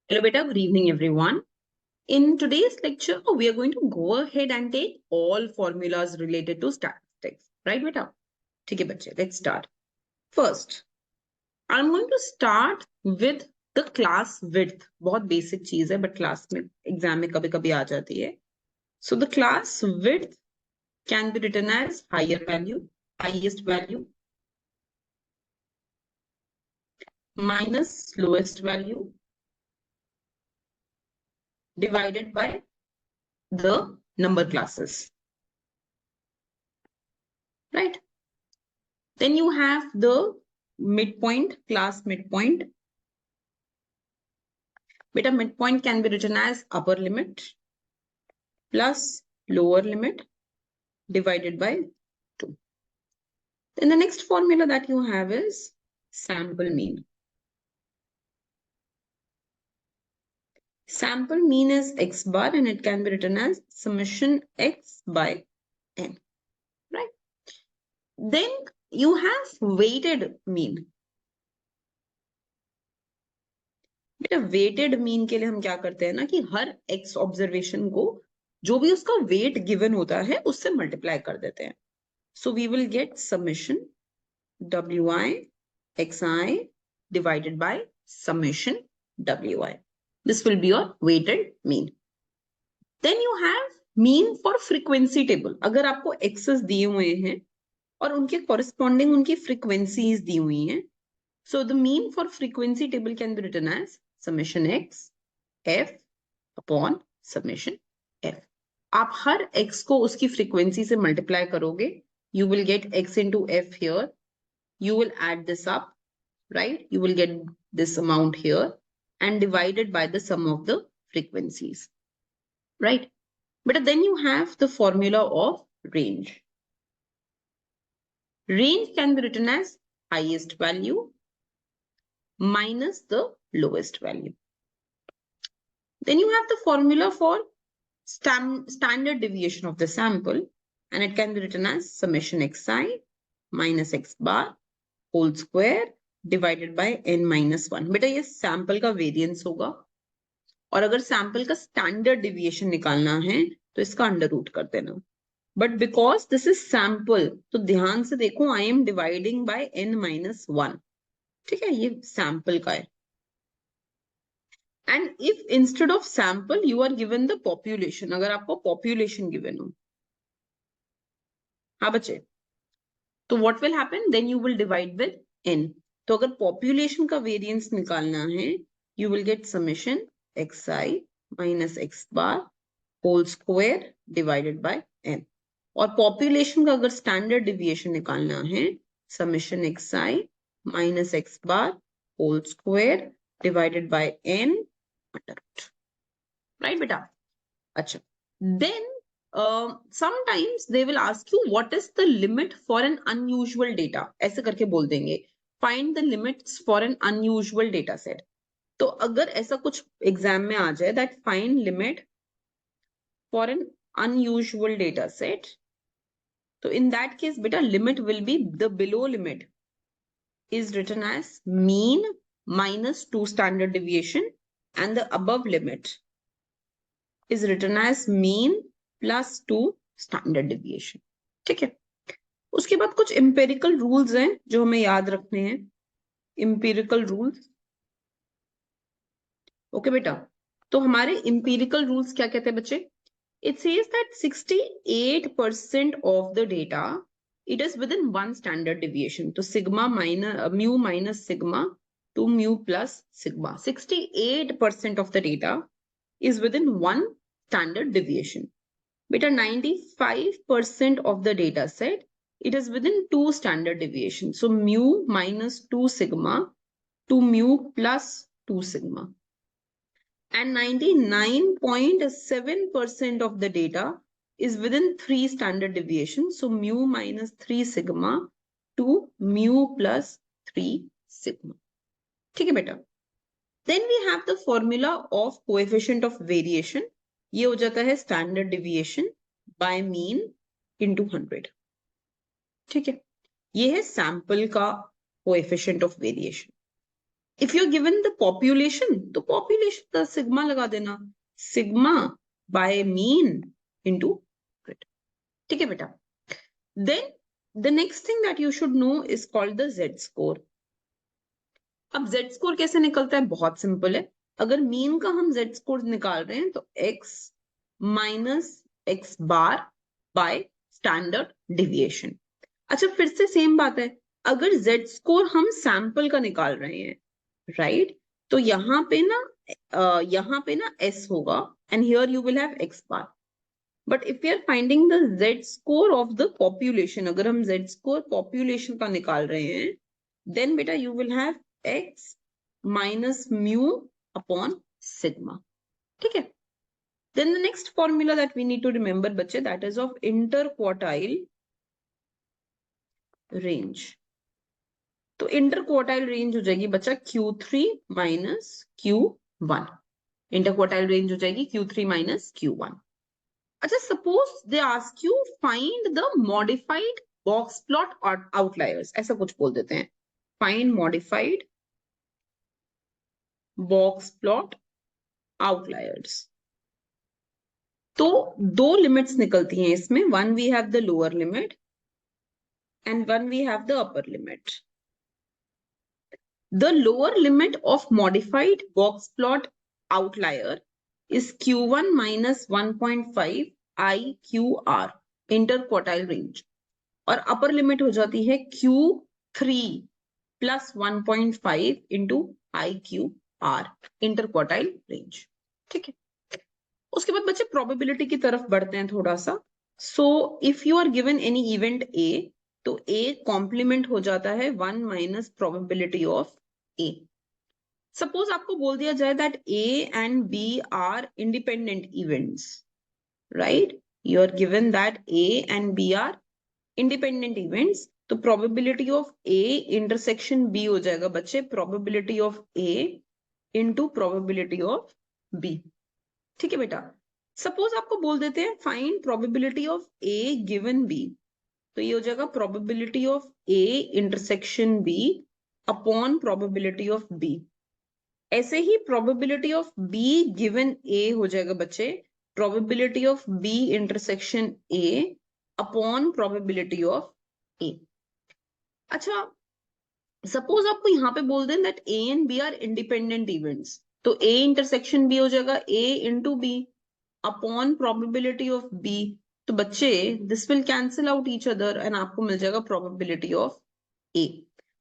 Hello, beta. Good evening, everyone. In today's lecture, we are going to go ahead and take all formulas related to statistics. Right, beta? Okay, bache, let's start. First, I'm going to start with the class width. बहुत basic चीज है, but class में exam में कभी-कभी आ जाती है. So the class width can be written as higher value, highest value, minus lowest value, divided by the number classes. Right? Then you have the midpoint, class midpoint. Beta, midpoint can be written as upper limit plus lower limit divided by 2. Then the next formula that you have is sample mean. Sample mean is x bar and it can be written as summation x by n. Right? Then you have weighted mean. बेटा weighted mean के लिए हम क्या करते हैं ना कि हर x observation को जो भी उसका वेट गिवन होता है उससे मल्टीप्लाई कर देते हैं. So we will get summation wi xi divided by summation wi. This will be your weighted mean. Then you have mean for frequency table. अगर आपको एक्सेस दिए हुए हैं और उनके corresponding उनकी frequencies दी हुई हैं, so the mean for frequency table can be written as summation x f upon summation f. आप हर x को उसकी frequency से multiply करोगे, you will get x into f here. You will add this up, right? You will get this amount here and divided by the sum of the frequencies, right? But then you have the formula of range. Range can be written as highest value minus the lowest value. Then you have the formula for standard deviation of the sample, and it can be written as summation xi minus x bar whole square divided by n minus 1. बेटा ये sample का variance होगा और अगर sample का standard deviation निकालना है तो इसका अंडर रूट कर देना. But because this is sample तो ध्यान से देखो, I am dividing by n minus 1. ठीक है, ये सैंपल का है. And if instead of sample you are given the population, अगर आपको पॉपुलेशन गिवन हो, हाँ बच्चे, तो what will happen, then you will divide with n. तो अगर पॉपुलेशन का वेरिएंस निकालना है, you will get summation xi minus x bar whole square divided by n. और पॉपुलेशन का अगर स्टैंडर्ड डिविएशन निकालना है, summation xi minus x bar whole square divided by n under root. Right बेटा? अच्छा, then sometimes they will ask you what is the limit for an unusual data. ऐसे करके बोल देंगे find the limits for an unusual data set. तो अगर ऐसा कुछ एग्जाम में आ जाए that find limit for an unusual data set, so in that case beta limit will be the below limit is written as mean minus 2 standard deviation and the above limit is written as mean plus 2 standard deviation. ठीक है, उसके बाद कुछ empirical rules हैं जो हमें याद रखने हैं. empirical rules. ओके बेटा, तो हमारे empirical rules क्या कहते हैं बच्चे? It says that 68% of the data it is within one standard deviation. तो sigma minus mu minus sigma to mu plus sigma. 68% of the data is within one standard deviation. Beta 95% of the data set it is within two standard deviations. So mu minus 2 sigma to mu plus 2 sigma. And 99.7% of the data is within 3 standard deviations. So mu minus 3 sigma to mu plus 3 sigma. ठीक है बेटा? Then we have the formula of coefficient of variation. ये हो जाता है standard deviation by mean into 100. ठीक है, ये है sample का coefficient of variation. If you are given the population तो पॉपुलेशन का सिग्मा लगा देना, सिग्मा बाय मीन इनटू, ठीक है बेटा। Then the next thing that you should know is called the Z score. अब जेड स्कोर कैसे निकलता है, बहुत सिंपल है। अगर मीन का हम जेड स्कोर निकाल रहे हैं तो x minus x bar by standard deviation. अच्छा फिर से सेम बात है, अगर जेड स्कोर हम सैंपल का निकाल रहे हैं, राइट, तो यहाँ पे ना s होगा and here you will have x bar. But if you are finding the Z score of the population, अगर हम जेड स्कोर पॉपुलेशन का निकाल रहे हैं, देन बेटा you will have x minus mu upon sigma, ठीक है। Then the next formula that we need to remember बच्चे, that is of interquartile range। तो interquartile range हो जाएगी बच्चा Q3 minus Q1। interquartile range हो जाएगी Q3 minus Q1। अच्छा suppose they ask you find the modified box plot outliers, ऐसा कुछ बोल देते हैं, find modified box plot outliers। तो दो लिमिट्स निकलती हैं इसमें, one we have the lower limit and one we have the upper limit. The lower limit of modified box plot outlier is Q1 minus 1.5 IQR, interquartile range, और upper limit हो जाती है Q3 plus 1.5 into IQR, interquartile range, ठीक है। उसके बाद बच्चे probability की तरफ बढ़ते हैं थोड़ा सा। So if you are given any event A, तो A कॉम्प्लीमेंट हो जाता है 1 minus probability of A। Suppose आपको बोल दिया जाए that A and B are independent events, right, you are given that A and B are independent events, तो probability of A intersection B हो जाएगा बच्चे probability of A into probability of B, ठीक है बेटा। सपोज आपको बोल देते हैं find probability of A given B, तो ये हो जाएगा probability of A intersection B upon probability of B। ऐसे ही probability of B given A हो जाएगा बच्चे probability of B intersection A upon probability of A। अच्छा सपोज आपको यहाँ पे बोल दें that A and B are independent events, तो A इंटरसेक्शन B हो जाएगा A into B upon probability of B। तो बच्चे this will cancel out each other and आपको मिल जाएगा probability of A।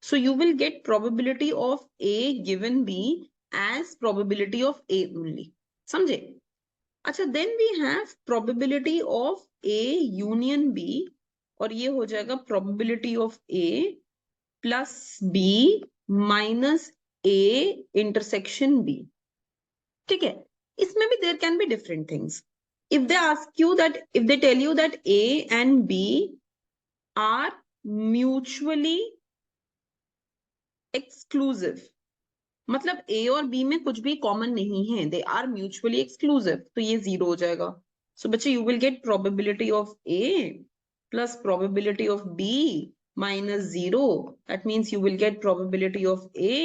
So you will get probability of A given B as probability of A only, समझे। अच्छा then we have probability of A union B, और ये हो जाएगा probability of A plus B minus A intersection B, ठीक है। इसमें भी there can be different things. if they ask you that, if they tell you that A and B are mutually exclusive, मतलब A और B में कुछ भी common नहीं है, they are mutually exclusive, तो ये 0 हो जाएगा। सो बच्चे you will get probability of A plus probability of B minus 0, that means you will get probability of A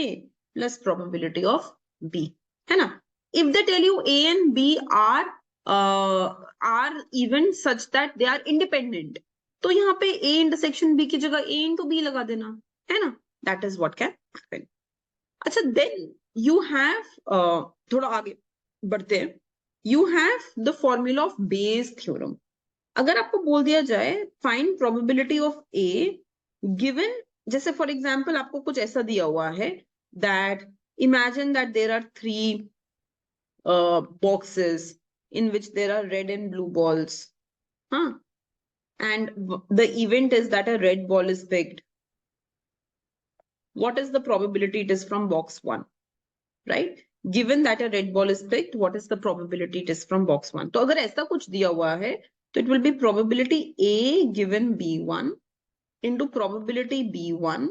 plus probability of B, है ना। if they tell you A and B are even such that they are independent, तो यहाँ पे A intersection B की जगह A into B लगा देना, है ना, that is what can happen। अच्छा देन यू हैव थोड़ा आगे बढ़ते हैं, you have the formula of Bayes theorem. अगर आपको बोल दिया जाए find probability of A given, जैसे फॉर एग्जांपल आपको कुछ ऐसा दिया हुआ है that imagine that there are 3 boxes in which there are red and blue balls, and the event is that a red ball is picked. What is the probability it is from box 1, right? Given that a red ball is picked, what is the probability it is from box 1? तो अगर ऐसा कुछ दिया हुआ है तो it will be probability A given B1 into probability B1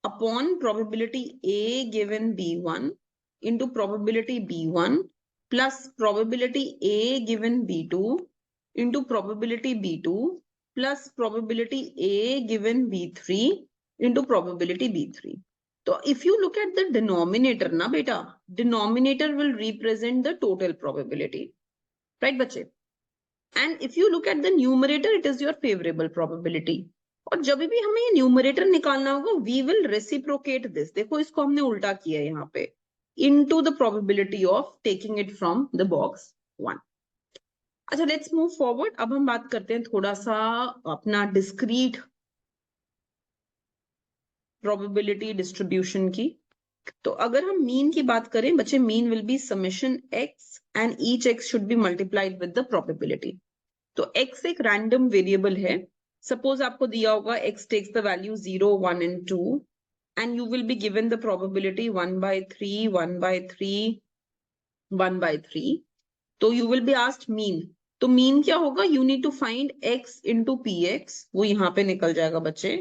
upon probability A given B1 into probability B1 plus probability A given B2 into probability B2 plus probability A given B3 into probability B3। तो if you look at the denominator ना बेटा, denominator will represent the total probability, right बच्चे, and if you look at the numerator it is your favourable probability. और जब भी हमें ये numerator निकालना होगा वी विल रेसिप्रोकेट दिस, देखो इसको हमने उल्टा किया है यहाँ पे, into the probability of taking it from the box 1। अच्छा लेट्स मूव फॉरवर्ड, अब हम बात करते हैं थोड़ा सा अपना डिस्क्रीट प्रोबेबिलिटी डिस्ट्रीब्यूशन की। तो अगर हम मीन की बात करें बच्चे, mean will be summation x and each x should be multiplied with the probability. तो एक्स एक रैंडम वेरिएबल है, सपोज आपको दिया होगा x takes the value 0 1 and 2 and you will be given the probability 1/3 1/3 1/3, तो you will be asked mean। तो mean क्या होगा, you need to find x into px, वो यहाँ पे निकल जाएगा बच्चे,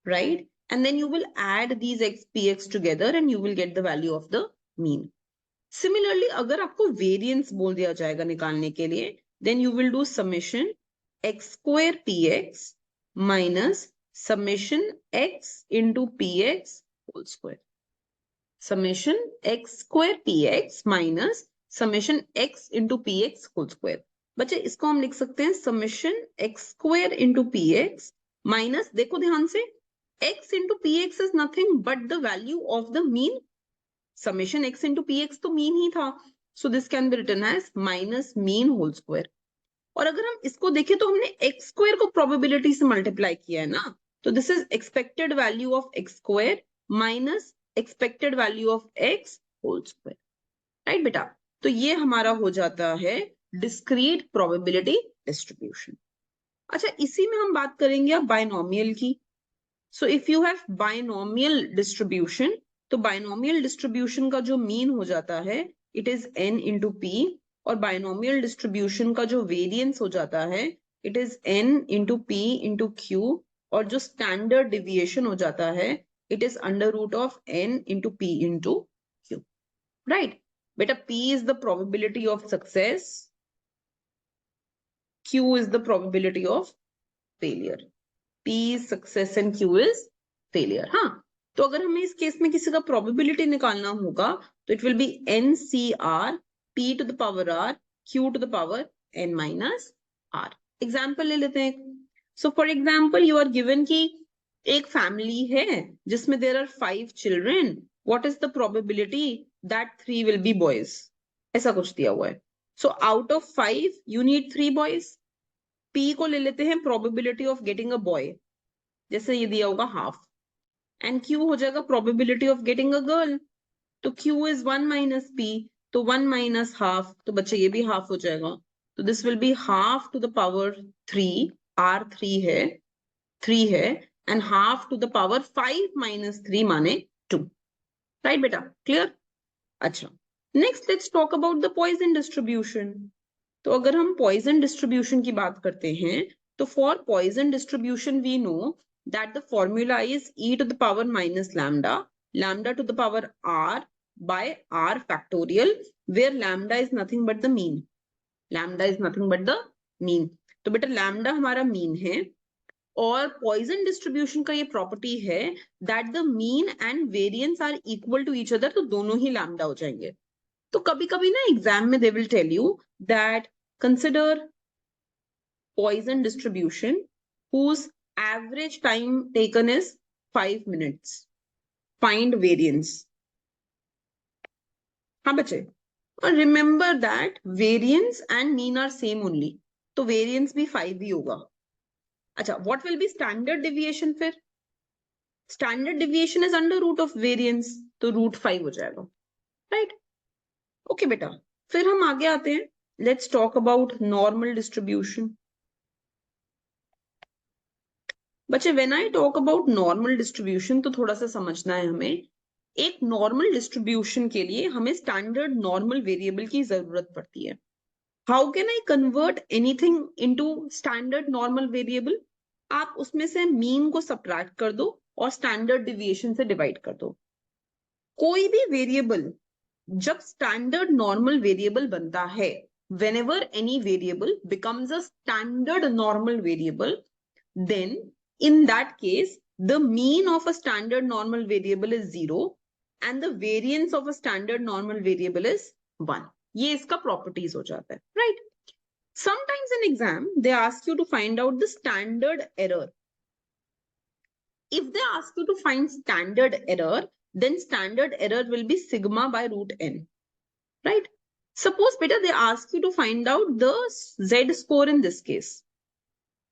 right, and then you will add these x px together and you will get the value of the mean। Similarly अगर आपको variance बोल दिया जाएगा निकालने के लिए, then you will do summation x square px minus summation x into px whole square, summation x square px minus summation x into px whole square। बच्चे इसको हम लिख सकते हैं summation x square into px minus, देखो ध्यान से, x into px is nothing but the value of the mean, summation x into px तो mean ही था, so this can be written as minus mean whole square। और अगर हम इसको देखें तो हमने x square को probability से multiply किया है ना, तो this is expected value of x square minus expected value of x whole square, right बेटा। तो ये हमारा हो जाता है discrete probability distribution। अच्छा इसी में हम बात करेंगे अब बायनोमियल की। So if you have binomial distribution, तो binomial distribution का जो mean हो जाता है it is n into p, और binomial distribution का जो variance हो जाता है it is n into p into q, और जो standard deviation हो जाता है it is under root of n into p into q, right बेटा। p is the probability of success, q is the probability of failure, p is success and q is failure। हाँ, तो अगर हमें इस case में किसी का probability निकालना होगा तो it will be n C r p to the power r q to the power n minus r. Example ले लेते हैं। So for example you are given कि एक फैमिली है जिसमें there are 5 children, what is the probability that 3 will be boys, ऐसा कुछ दिया हुआ है। So out of 5 you need 3 boys. P को ले लेते हैं probability of getting a boy, जैसे ये दिया होगा हाफ, एंड क्यू हो जाएगा probability of getting a girl, तो क्यू इज 1 माइनस पी, तो 1 माइनस हाफ, तो बच्चे ये भी हाफ हो जाएगा, तो this will be half to the power 3, r 3 है and half to the power 5 minus 3 माने 2, राइट बेटा, क्लियर। अच्छा next let's talk about the Poisson distribution. तो अगर हम पॉइजन डिस्ट्रीब्यूशन की बात करते हैं तो for Poisson distribution we know that the formula is e to the power minus lambda, lambda to the power r by r factorial, where lambda is nothing but the mean, lambda is nothing but the mean। तो बेटा lambda हमारा mean है, और Poisson distribution का ये property है that the mean and variance are equal to each other, तो दोनों ही lambda हो जाएंगे। तो कभी कभी ना एग्जाम में they will tell you that consider Poisson distribution whose average time taken is 5 minutes. Find variance. हाँ बच्चे, और remember that variance and mean are same only. तो variance भी 5 ही होगा। अच्छा, what will be standard deviation फिर? Standard deviation is under root of variance, तो root 5 हो जाएगा, right? Okay बेटा, फिर हम आगे आते हैं। Let's talk about normal distribution. बच्चे when I talk about normal distribution तो थोड़ा सा समझना है हमें। एक नॉर्मल डिस्ट्रीब्यूशन के लिए हमें स्टैंडर्ड नॉर्मल वेरिएबल की जरूरत पड़ती है। How can I convert anything into standard normal variable? आप उसमें से मीन को सब्ट्रैक्ट कर दो और स्टैंडर्ड डिविएशन से डिवाइड कर दो। कोई भी वेरिएबल जब स्टैंडर्ड नॉर्मल वेरिएबल बनता है, whenever any variable becomes a standard normal variable, then in that case the mean of a standard normal variable is 0 and the variance of a standard normal variable is 1. ये इसका properties हो जाता है, right? Sometimes in exam, they ask you to find out the standard error. If they ask you to find standard error, then standard error will be sigma by root n, right? Suppose beta they ask you to find out the z score in this case,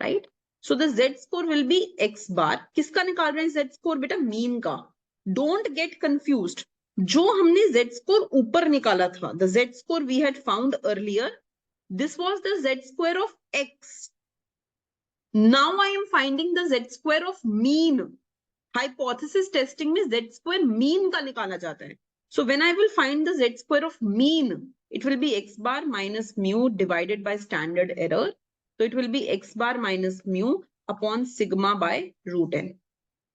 right? So the z score will be x bar. किसका निकाल रहे हैं z score बेटा? Mean का. Don't get confused. जो हमने z score ऊपर निकाला था, the z score we had found earlier, this was the z square of x. Now I am finding the z square of mean. Hypothesis testing में z square mean का निकाला जाता है. So when I will find the z square of mean, it will be x bar minus mu divided by standard error. So it will be x bar minus mu upon sigma by root n,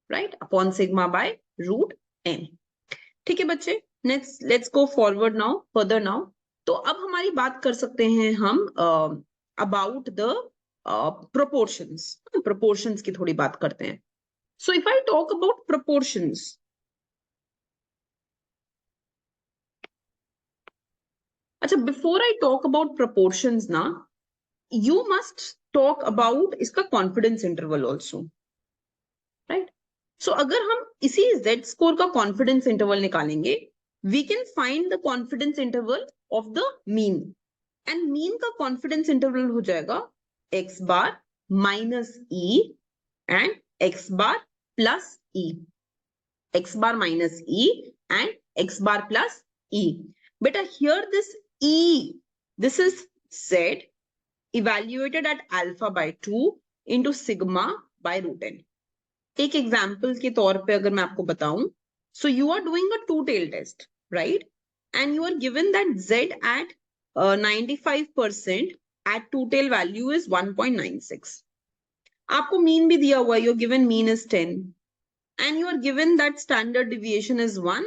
right? Upon sigma by root n. ठीक है बच्चे, let's go forward now, further now. तो अब हमारी बात कर सकते हैं हम about the proportions. Proportions की थोड़ी बात करते हैं. So if I talk about proportions, अच्छा, before I talk about proportions ना, you must talk about इसका confidence interval also, right? So अगर हम इसी z score का confidence interval निकालेंगे, we can find the confidence interval of the mean, and mean का confidence interval हो जाएगा x bar minus e and x bar plus e. X bar minus e and x bar plus e. But here this e, this is z evaluated at alpha by 2 into sigma by root n. एक example के तौर पे अगर मैं आपको बताऊं, so you are doing a two-tail test, right? And you are given that z at 95% at two-tail value is 1.96. आपको mean भी दिया हुआ है, you're given mean is 10. And you are given that standard deviation is 1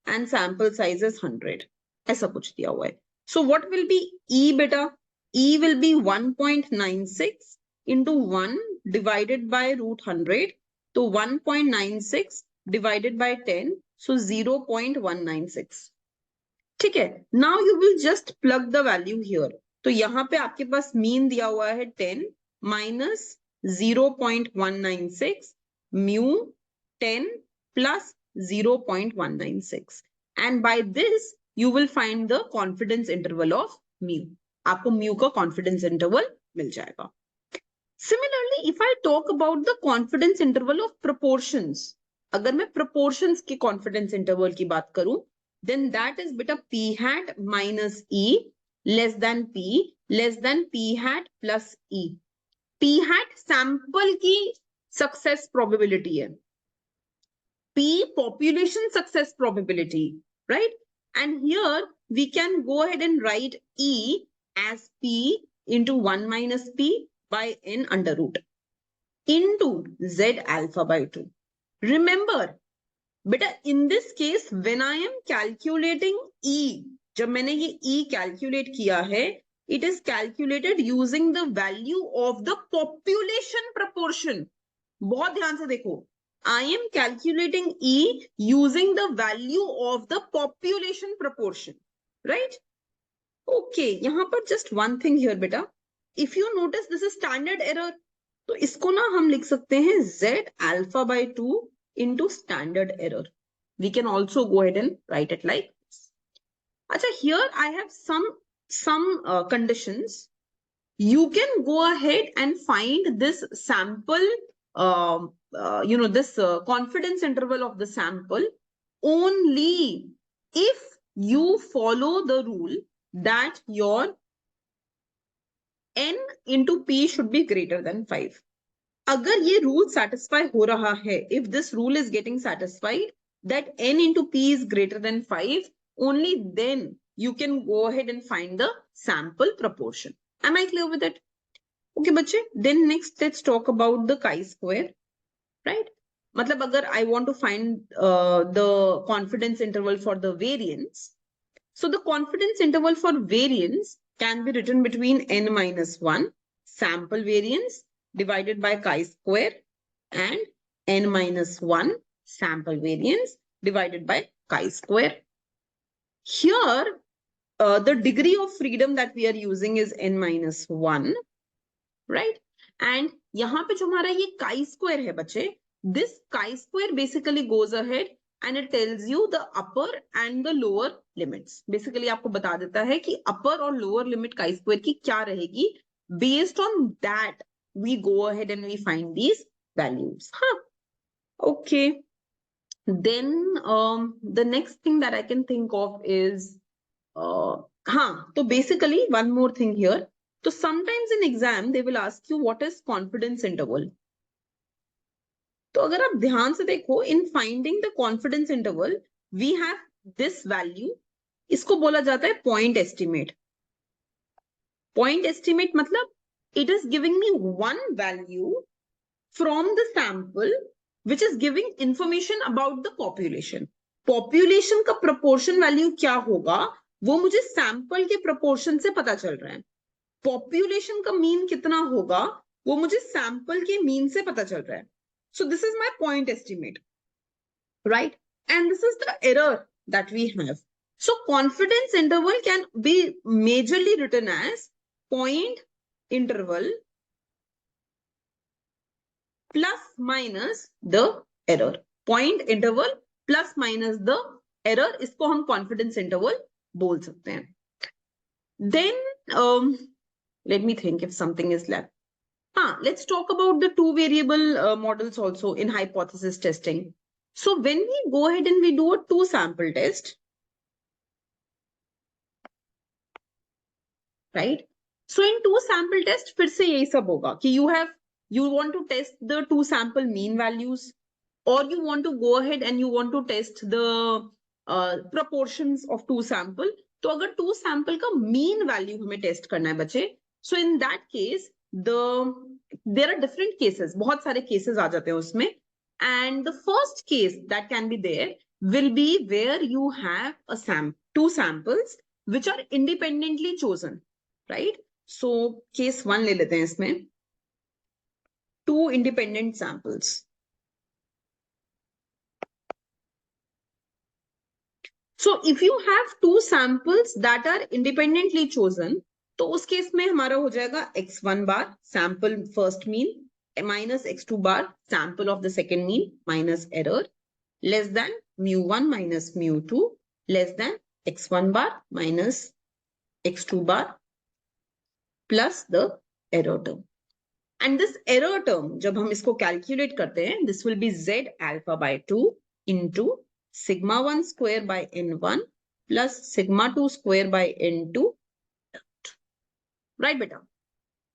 and sample size is 100. ऐसा कुछ दिया हुआ है. So what will be E beta? E will be 1.96 into 1 divided by root 100. So 1.96 divided by 10. So 0.196. ठीक है. Now you will just plug the value here. तो यहाँ पे आपके पास mean दिया हुआ है 10 minus 0.196 mu 10 plus 0.196. And by this, you will find the confidence interval of mu. आपको mu का confidence interval मिल जाएगा. Similarly, if I talk about the confidence interval of proportions, अगर मैं proportions की confidence interval की बात करूं, then that is beta p hat minus e less than p hat plus e. P hat sample की success probability है. P population success probability, right? And here we can go ahead and write E as P into 1 minus P by n under root into Z alpha by 2. Remember, beta in this case, when I am calculating E, जब मैंने ये E calculate किया है, it is calculated using the value of the population proportion. बहुत ध्यान से देखो. I am calculating E using the value of the population proportion, right? Okay, यहाँ पर just one thing here, beta. If you notice, this is standard error. तो इसको ना हम लिख सकते हैं Z alpha by 2 into standard error. We can also go ahead and write it like this. अच्छा, here I have some conditions. You can go ahead and find this sample this confidence interval of the sample only if you follow the rule that your n into p should be greater than 5. अगर ये rule satisfy हो रहा है, if this rule is getting satisfied that n into p is greater than 5, only then you can go ahead and find the sample proportion. Am I clear with it? Okay, बच्चे. Then next let's talk about the chi-square. Right? मतलब अगर I want to find the confidence interval for the variance. So the confidence interval for variance can be written between n minus 1 sample variance divided by chi-square and n minus 1 sample variance divided by chi-square. Here, the degree of freedom that we are using is n minus 1, right? And यहाँ पे जो हमारा ये chi-square है बच्चे, this chi-square basically goes ahead and it tells you the upper and the lower limits. Basically आपको बता देता है कि upper और lower limit chi-square की क्या रहेगी. Based on that, we go ahead and we find these values. Okay. Then the next thing that I can think of is, so basically one more thing here. So sometimes in exam, they will ask you what is confidence interval. तो अगर आप ध्यान से देखो, in finding the confidence interval, we have this value. इसको बोला जाता है point estimate. Point estimate मतलब it is giving me one value from the sample which is giving information about the population. Population का proportion value क्या होगा वो मुझे sample के proportion से पता चल रहा है. Population का mean कितना होगा वो मुझे sample के mean से पता चल रहा है. So this is my point estimate, right? And this is the error that we have. So confidence interval can be majorly written as point interval plus minus the error. Point interval plus minus the error, इसको हम confidence interval बोल सकते हैं. Then let me think if something is left. Let's talk about the two variable models also in hypothesis testing. So when we go ahead and we do a two sample test, right? So in two sample test, फिर से यही सब होगा कि you want to test the two sample mean values, or you want to go ahead and you want to test the proportions of two sample. तो अगर two sample का mean value हमें test करना है बच्चे, so in that case there are different cases, बहुत सारे cases आ जाते हैं उसमें, and the first case that can be there will be where you have two samples which are independently chosen, right? So case 1 ले लेते हैं इसमें, two independent samples. So if you have two samples that are independently chosen, तो उस case में हमारा हो जाएगा x1 bar sample first mean minus x2 bar sample of the second mean minus error less than mu1 minus mu2 less than x1 bar minus x2 bar plus the error term. And this error term, जब हम इसको calculate करते हैं, this will be z alpha by 2 into sigma 1 square by n1 plus sigma 2 square by n2. Right, beta?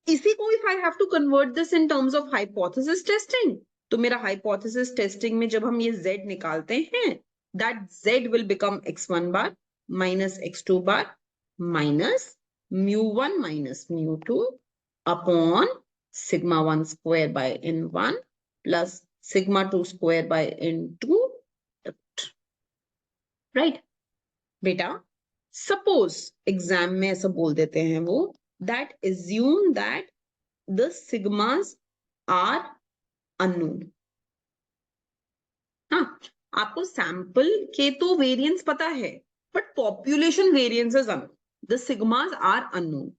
इसी को if I have to convert this in terms of hypothesis testing, तो मेरा hypothesis testing में जब हम ये z निकालते हैं, that z will become x1 bar minus x2 bar minus mu1 minus mu2 upon sigma 1 square by n1 plus sigma 2 square by n2. Right? बेटा, suppose exam में ऐसा बोल देते हैं वो, that assume that the sigmas are unknown. आपको sample के तो variance पता है, but population variance is unknown. The sigmas are unknown.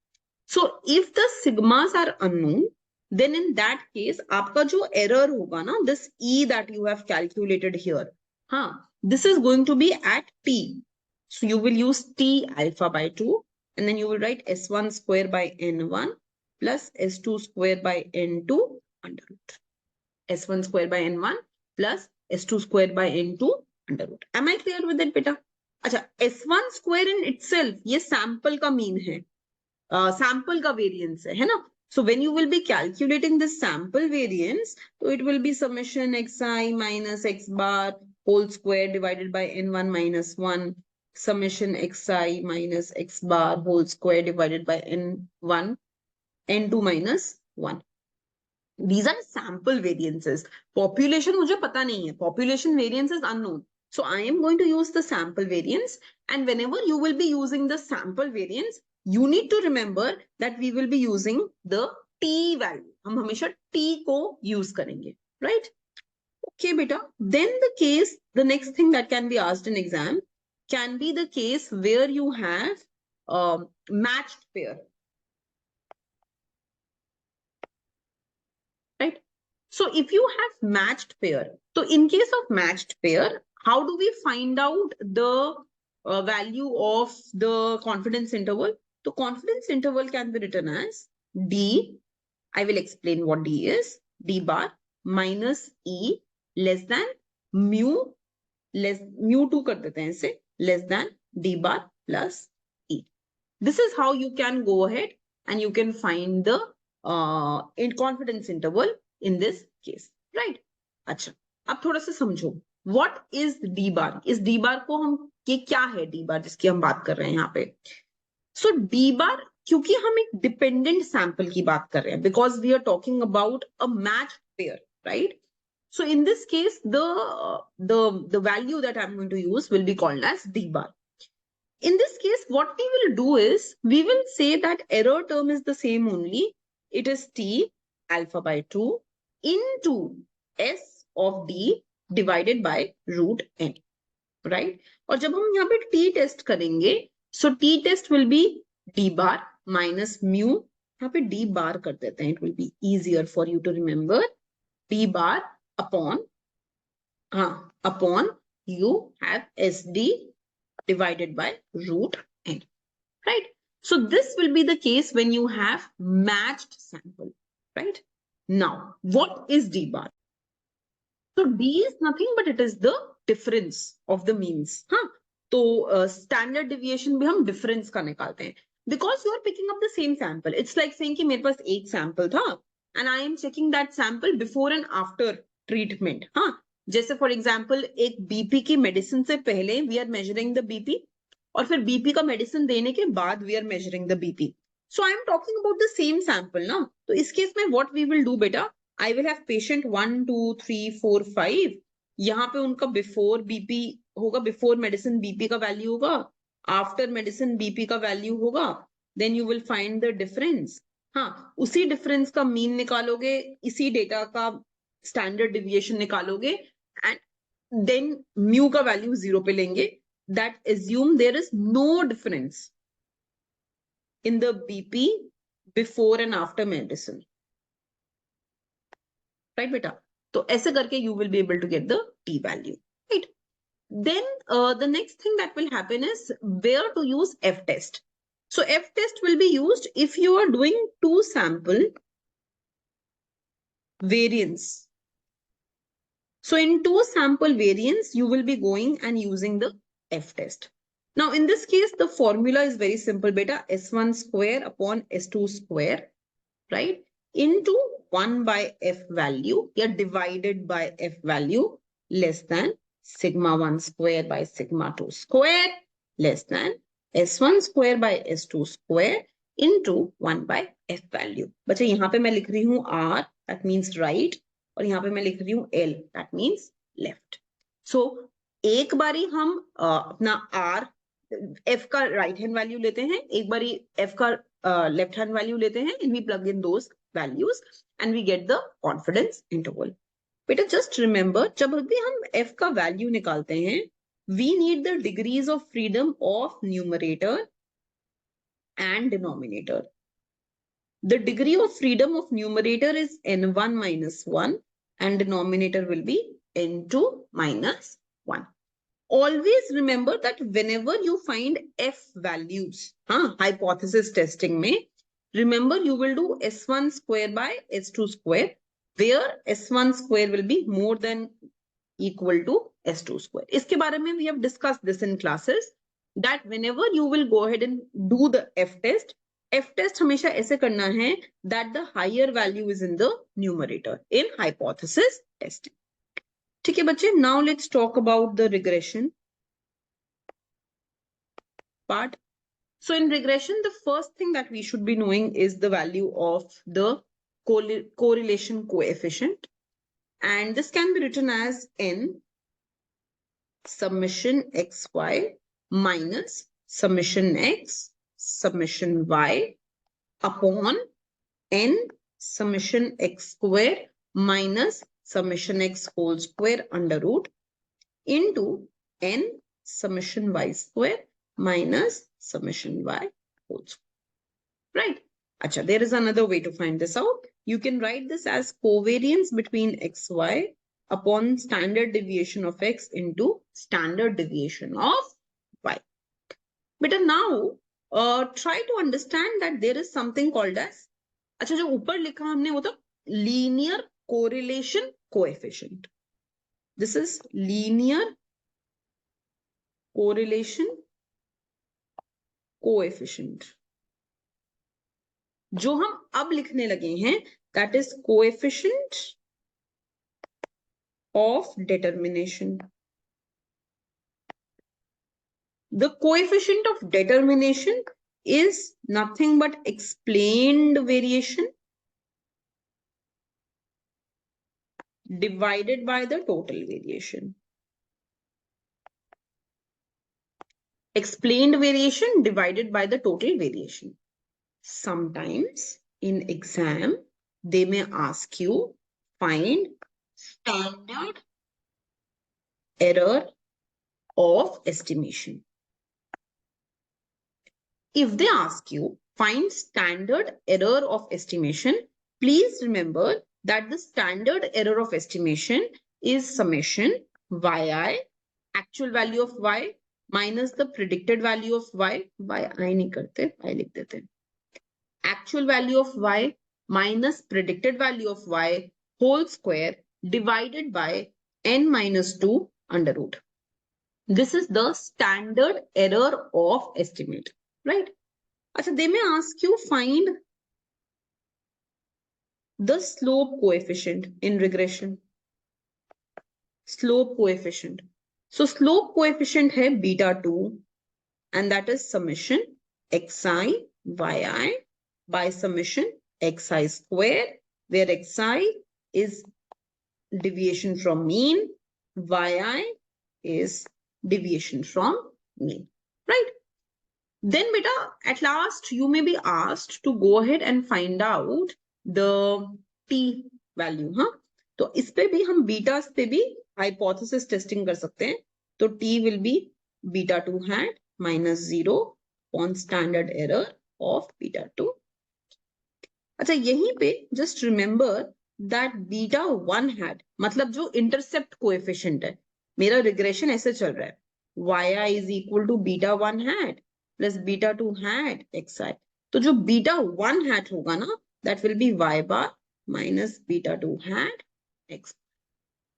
So if the sigmas are unknown, then in that case, आपका जो error होगा ना, this E that you have calculated here, this is going to be at T. So you will use T alpha by 2, and then you will write S1 square by N1 plus S2 square by N2 under root. S1 square by N1 plus S2 square by N2 under root. Am I clear with it, beta? अच्छा, S1 square in itself, ये sample का mean है. Sample का variance है ना? So when you will be calculating the sample variance, so it will be summation xi minus x bar whole square divided by n1 minus 1, summation xi minus x bar whole square divided by n1, n2 minus 1. These are sample variances. Population मुझे पता नहीं है. Population variance is unknown. So I am going to use the sample variance, and whenever you will be using the sample variance, you need to remember that we will be using the t value. हम हमेशा t को use करेंगे, right? Okay, beta. Then the next thing that can be asked in exam can be the case where you have matched pair, right? So if you have matched pair, so in case of matched pair, how do we find out the value of the confidence interval? The confidence interval can be written as D. I will explain what D is. D bar minus E less than mu mu2 कर देते हैं इसे, less than D bar plus E. This is how you can go ahead and you can find the confidence interval in this case, right? अच्छा, अब थोड़ा सा समझो what is D bar. इस D bar को हम, ये क्या है D bar जिसकी हम बात कर रहे हैं यहाँ पे? So D bar, क्योंकि हम एक डिपेंडेंट सैंपल की बात कर रहे हैं, because we are talking about a matched pair, right? So in this case, the value that I'm going to use will be called as D bar. In this case, what we will do is, we will say that error term is the same only. It is T alpha by 2 into S of D divided by root N, right? और जब हम यहाँ पे T test करेंगे, so T test will be D bar minus mu, यहाँ पे D bar कर देते हैं, it will be easier for you to remember. D bar upon you have SD divided by root N, right? So this will be the case when you have matched sample, right? Now, what is D bar? So D is nothing but it is the difference of the means. तो standard deviation भी हम difference का निकालते हैं. Because you are picking up the same sample. It's like saying कि मेरे पास एक sample था and I am checking that sample before and after treatment. जैसे for example एक BP की medicine से पहले we are measuring the BP और फिर BP का medicine देने के बाद we are measuring the BP. So I am talking about the same sample ना. तो इस केस में what we will do बेटा, I will have patient 1, 2, 3, 4, 5. यहाँ पे उनका before BP होगा, before medicine BP का value होगा, after medicine BP का value होगा, then you will find the difference. उसी difference का mean निकालोगे, इसी data का standard deviation निकालोगे, and then mu का value 0 पे लेंगे. That assume there is no difference in the BP before and after medicine. Right, beta? So ऐसे करके you will be able to get the T value, right? Then the next thing that will happen is where to use F test. So F test will be used if you are doing two sample variance. So in two sample variance, you will be going and using the F test. Now in this case, the formula is very simple, beta. S1 square upon S2 square, right? Into 1 by F value, yeah, divided by F value less than sigma 1 square by sigma 2 square less than S1 square by S2 square into 1 by F value. बच्चे यहाँ पे मैं लिख रही हूँ R, that means right, और यहाँ पे मैं लिख रही हूँ L, that means left. So एक बारी हम अपना R F का right hand value लेते हैं, एक बारी F का left hand value लेते हैं, and we plug in those values and we get the confidence interval. बेटा just remember, जब भी हम F का value निकालते हैं, we need the degrees of freedom of numerator and denominator. The degree of freedom of numerator is n1 minus 1 and denominator will be n2 minus 1. Always remember that whenever you find F values, hypothesis testing में, remember you will do S1 square by S2 square, where S1 square will be more than equal to S2 square. इसके बारे में we have discussed this in classes, that whenever you will go ahead and do the F test हमेशा ऐसे करना है that the higher value is in the numerator in hypothesis testing. ठीक है बच्चे, now let's talk about the regression part. So in regression, the first thing that we should be knowing is the value of the correlation coefficient. And this can be written as n summation xy minus summation x summation y upon n summation x square minus summation x whole square under root into n summation y square minus summation y whole square. Right? Acha, there is another way to find this out. You can write this as covariance between xy upon standard deviation of x into standard deviation of y. But now, try to understand that there is something called as, अच्छा जो ऊपर लिखा हमने वो तो linear correlation coefficient. This is linear correlation coefficient. जो हम अब लिखने लगे हैं, that is coefficient of determination. The coefficient of determination is nothing but explained variation divided by the total variation. Explained variation divided by the total variation. Sometimes in exam, they may ask you find standard error of estimation. If they ask you find standard error of estimation, please remember that the standard error of estimation is summation yi, actual value of y, minus the predicted value of y. Y नहीं करते, y लिख देते. Actual value of y minus predicted value of y whole square divided by n minus 2 under root. This is the standard error of estimate, right? So they may ask you find the slope coefficient in regression. Slope coefficient. So slope coefficient hai beta 2 and that is summation xi yi by summation xi square, where xi is deviation from mean, yi is deviation from mean, right? Then beta, at last you may be asked to go ahead and find out the t value. हाँ, तो इस पे भी हम betas पे भी hypothesis testing कर सकते हैं. तो t will be beta 2 hat minus 0 on standard error of beta 2. अच्छा यहीं पे just remember that beta 1 hat मतलब जो intercept coefficient है, मेरा regression ऐसे चल रहा है, yi is equal to beta 1 hat plus beta 2 hat xi. तो जो beta 1 hat होगा ना, that will be y bar minus beta 2 hat x.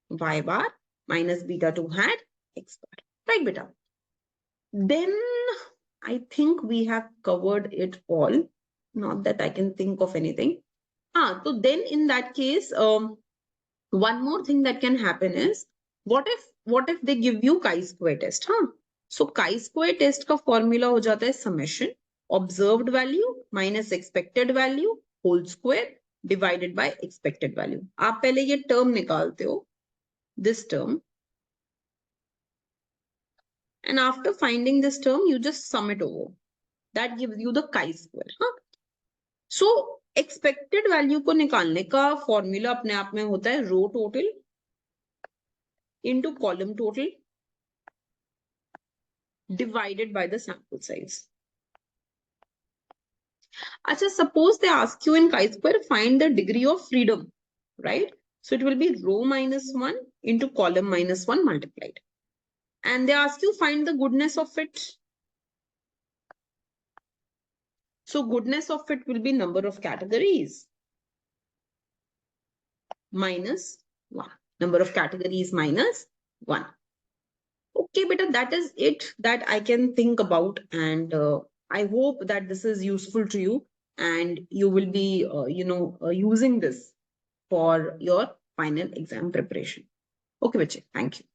Y bar minus beta 2 hat x bar. Right, beta? Then I think we have covered it all. Not that I can think of anything. So then in that case, one more thing that can happen is, what if they give you chi-square test? So chi-square test का formula हो जाता है summation observed value minus expected value whole square divided by expected value. आप पहले ये term निकालते हो, this term, and after finding this term, you just sum it over. That gives you the chi-square. So expected value को निकालने का formula अपने आप में होता है row total into column total divided by the sample size. Achha, suppose they ask you in chi-square, find the degree of freedom, right? So it will be row minus 1 into column minus 1 multiplied. And they ask you find the goodness of it. So goodness of it will be number of categories minus 1. Number of categories minus 1. Okay, beta, that is it that I can think about, and I hope that this is useful to you and you will be, using this for your final exam preparation. Okay, bache, thank you.